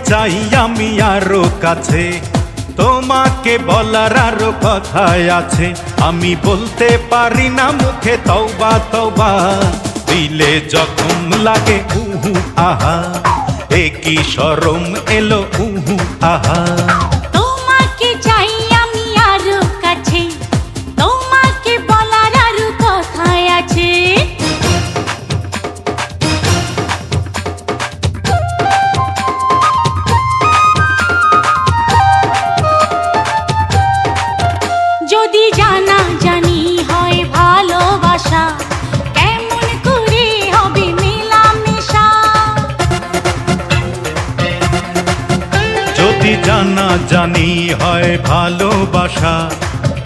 চাই আমি আরো কাছে, তোমাকে বলার আরো কথাই আছে, আমি বলতে পারি না মুখে তওবা তওবা, দিলে জখম লাগে উহু আহা, এ কি শরম এলো উহু আহা। তোমাকে চাই আমি আরো কাছে, তোমাকে বলার আরো কথাই আছে। যদি জানা জানি হয় ভালোবাসা, কেমন করে হবে মেলামেশা। যদি জানা জানি হয় ভালোবাসা,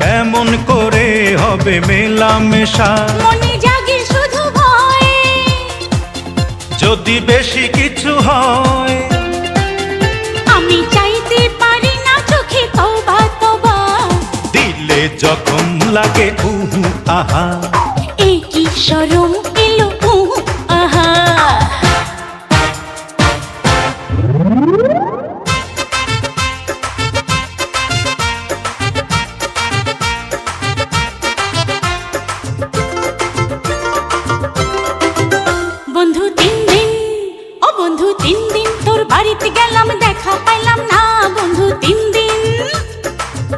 কেমন করে হবে মেলামেশা। মনে জাগে শুধু ভয়, যদি বেশি কিছু হয়, আমি চাইতে পারি না চোখে তওবা তওবা, দিলে জখম লাগে উহু আহা। এই কি শরম এলো উহু আহা। বন্ধু 3 দিন, ও বন্ধু 3 দিন তোর বাড়িতে গেলাম দেখা পাইলাম না। বন্ধু 3 দিন,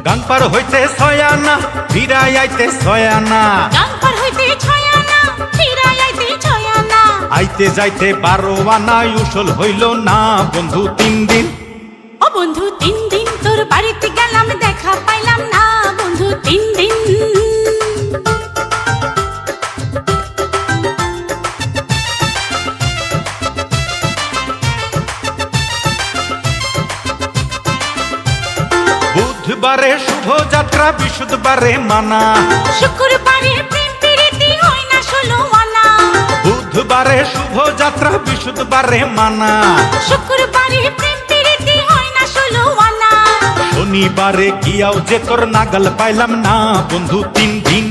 গান পার হইতে 6 আনা, ফিরাই আইতে 6 আনা, গান পার হইতে 6 আনা, ফিরাই আইতে 6 আনা। আইতে যাইতে 12 আনা, উসল হইল না বন্ধু 3 দিন। ও বন্ধু 3 দিন তোর বাড়িতে গেলাম দেখা পাইলাম না। বন্ধু 3 দিন, বুধবারে শুভ যাত্রা, বৃহস্পতিবারে মানা, শুক্রবারে প্রেম প্রীতি হয় না 16 আনা। বুধবারে শুভ যাত্রা, বৃহস্পতিবারে মানা, শুক্রবারে প্রেম প্রীতি হয় না 16 আনা। শনিবারে গিয়াও যে তোর নাগাল পাইলাম না বন্ধু 3 দিন।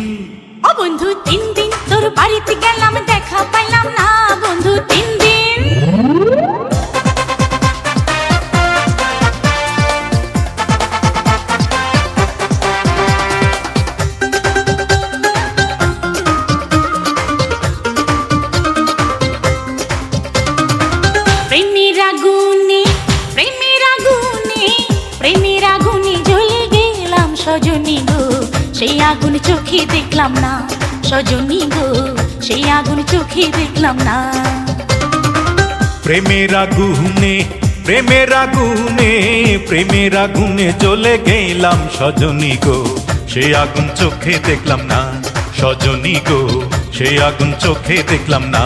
ও বন্ধু 3 দিন তোর বাড়িতে গেলাম দেখা পাইলাম না। বন্ধু 3 দিন, প্রেমের আগুনে, প্রেমের আগুনে, প্রেমের আগুনে জ্বলে গেলাম সজনী গো, সেই আগুন চোখে দেখলাম না। সজনী গো, সেই আগুন চোখে দেখলাম না। প্রেমের আগুনে, প্রেমের আগুনে, প্রেমের আগুনে জ্বলে গেলাম সজনী গো, সেই আগুন চোখে দেখলাম না। সজনী গো, সেই আগুন চোখে দেখলাম না।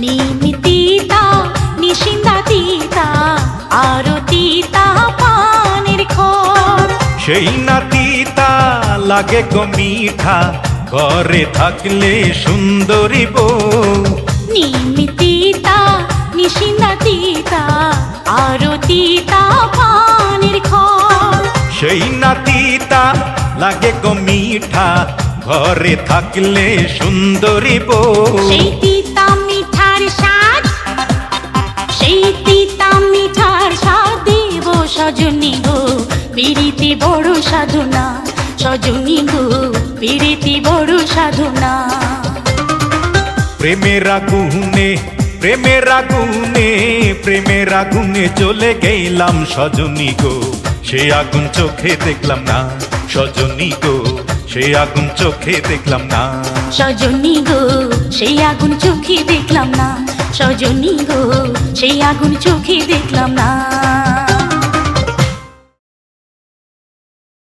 নিমিতিতা নিশিন্দা তিতা, আরো তিতা পানের খর। সেই নাতিতা লাগে গো মিঠা, ঘরে থাকলে সুন্দরী বউ। নিমিতিতা নিশিন্দা তিতা, আরো তিতা পানের খর। সেই নাতিতা লাগে গো মিঠা, ঘরে থাকলে সুন্দরী বউ। সেই তিতা মিঠার স্বাদ, সেই তিতা মিঠার স্বাদ দেব সজনী গো, পিরিতি বড় সাধনা। সজনী গো, পিরিতি বড় সাধনা। প্রেমের আগুনে, প্রেমের আগুনে, প্রেমের আগুনে জ্বলে গেলাম সজনী গো, সে আগুন চোখে দেখলাম না। সজনী গো, সে আগুন চোখে দেখলাম না। সজনী গো, সেই আগুন চোখে দেখলাম না। সজনী গো, সেই আগুন চোখে দেখলাম না।